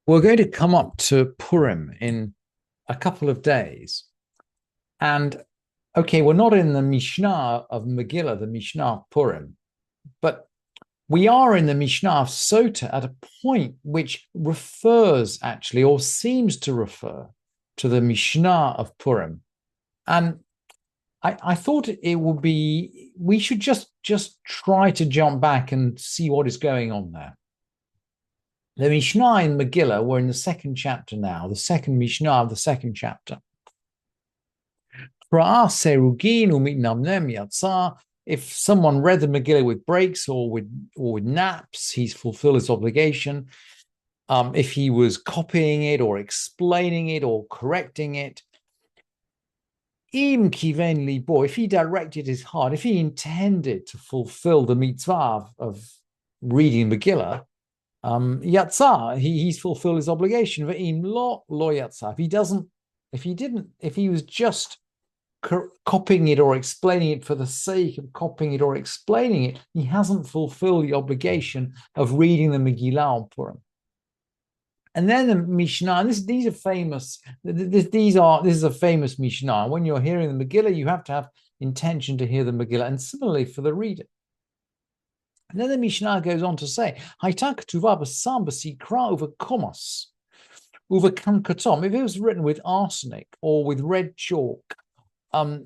We're going to come up to Purim in a couple of days. And okay, we're not in the Mishnah of Megillah, the Mishnah of Purim, but we are in the Mishnah of Sotah at a point which refers actually, or seems to refer to the Mishnah of Purim. And I thought it would be, we should just try to jump back and see what is going on there. The Mishnah in Megillah, we're in the second chapter now, the second Mishnah of the second chapter. If someone read the Megillah with breaks or with naps, he's fulfilled his obligation. If he was copying it or explaining it or correcting it, if he directed his heart, if he intended to fulfill the mitzvah of reading Megillah, Yatzah, he's fulfilled his obligation. Lo Yatzah. If he was just copying it or explaining it for the sake of copying it or explaining it, he hasn't fulfilled the obligation of reading the Megillah on Purim. And then the Mishnah, and these are famous. This is a famous Mishnah. When you're hearing the Megillah, you have to have intention to hear the Megillah, and similarly for the reader. And then the Mishnah goes on to say, Hayta ketuva b'sam b'sikra over komos, over kankatom. If it was written with arsenic or with red chalk, the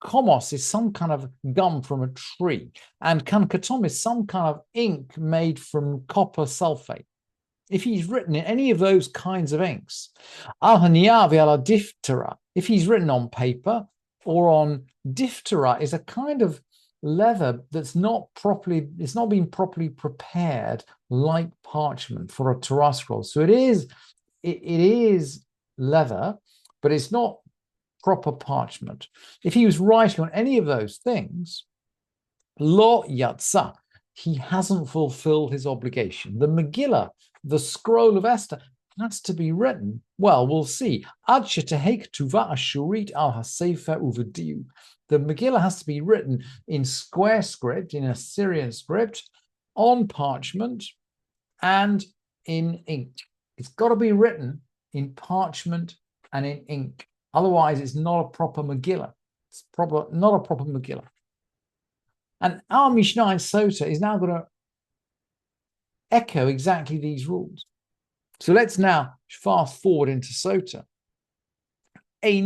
komos is some kind of gum from a tree, and kankatom is some kind of ink made from copper sulfate. If he's written in any of those kinds of inks, if he's written on paper or on diphthera, is a kind of leather that's it's not been properly prepared like parchment for a Torah scroll. So it is leather, but it's not proper parchment. If he was writing on any of those things, lo yatsa, he hasn't fulfilled his obligation. The Megillah, the scroll of Esther, has to be written. Well, we'll see. Ad shetehek tuva ashurit al hasefer uvediu. The Megillah has to be written in square script, in Assyrian script, on parchment, and in ink. It's got to be written in parchment and in ink. Otherwise, it's not a proper Megillah. It's not a proper Megillah. And our Mishnah in Sotah is now going to echo exactly these rules. So let's now fast forward into Sotah. He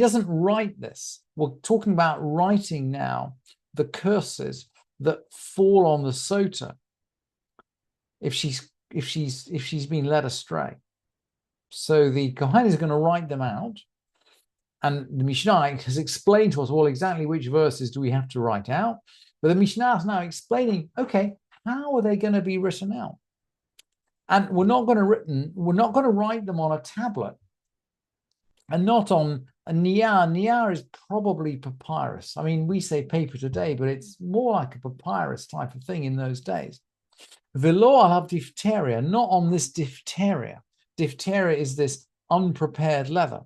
doesn't write this. We're talking about writing now the curses that fall on the Sotah if she's been led astray. So the Kohen is going to write them out, and the Mishnah has explained to us, well, exactly which verses do we have to write out. But the Mishnah is now explaining, okay, how are they going to be written out? And we're not going to write them on a tablet and not on a niyar. Niyar is probably papyrus. I mean, we say paper today, but it's more like a papyrus type of thing in those days. Velo I'll have diphtheria, not on this diphtheria. Diphtheria is this unprepared leather.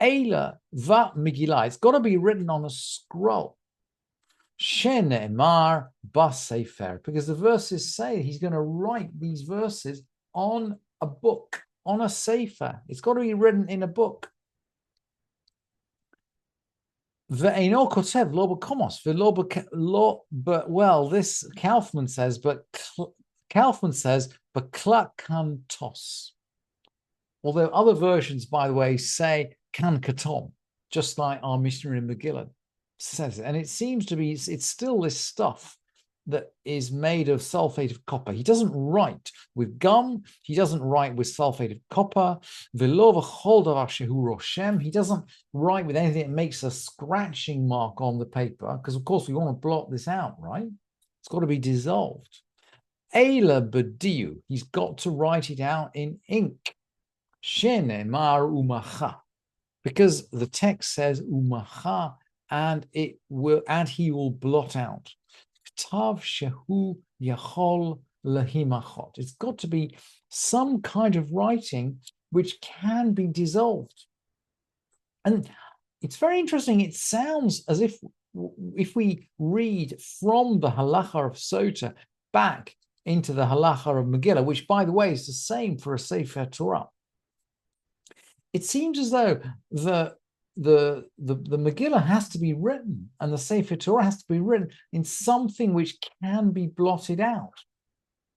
Eila va Megillah. It's got to be written on a scroll. Shenemar basefer, because the verses say he's going to write these verses on a book, on a sefer. It's got to be written in a book. Ve'eno kotev lo b'komos ve'lo but well, this Kaufman says, but kantos. Although other versions, by the way, say kan katom, just like our Mishnah in Megillah says it. And it seems to be, it's still this stuff that is made of sulfate of copper. He doesn't write with gum. He doesn't write with sulfate of copper. He doesn't write with anything that makes a scratching mark on the paper, because of course we want to blot this out, right? It's got to be dissolved. Eila badiu, he's got to write it out in ink. Shenemar umacha, because the text says umacha, and he will blot out. Tav shehu yachol lahimachot. It's got to be some kind of writing which can be dissolved. And it's very interesting. It sounds as if if we read from the halacha of Sotah back into the halacha of Megillah, which, by the way, is the same for a Sefer Torah, it seems as though the Megillah has to be written and the Sefer Torah has to be written in something which can be blotted out.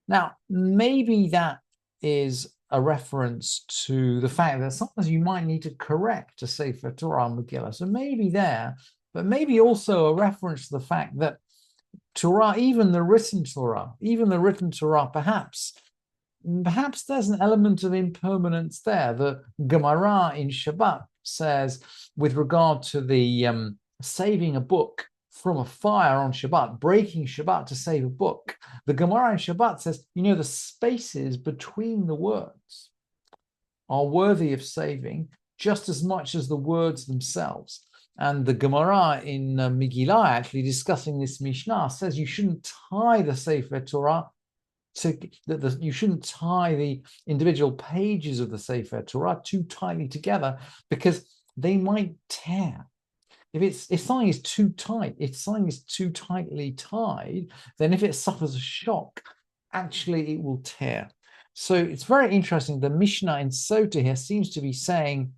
Now, maybe that is a reference to the fact that sometimes you might need to correct a Sefer Torah and Megillah. So maybe there, but maybe also a reference to the fact that Torah, even the written Torah, perhaps there's an element of impermanence there. The Gemara in Shabbat says, with regard to the saving a book from a fire on Shabbat, breaking Shabbat to save a book, the Gemara in Shabbat says, the spaces between the words are worthy of saving just as much as the words themselves. And the Gemara in Megillah, actually discussing this Mishnah, says you shouldn't tie the Sefer Torah you shouldn't tie the individual pages of the Sefer Torah too tightly together, because they might tear. If something is too tight, if something is too tightly tied, then if it suffers a shock, actually it will tear. So it's very interesting. The Mishnah in Sotah here seems to be saying,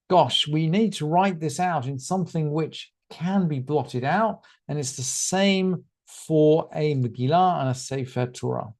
gosh, we need to write this out in something which can be blotted out, and it's the same for a Megillah and a Sefer Torah.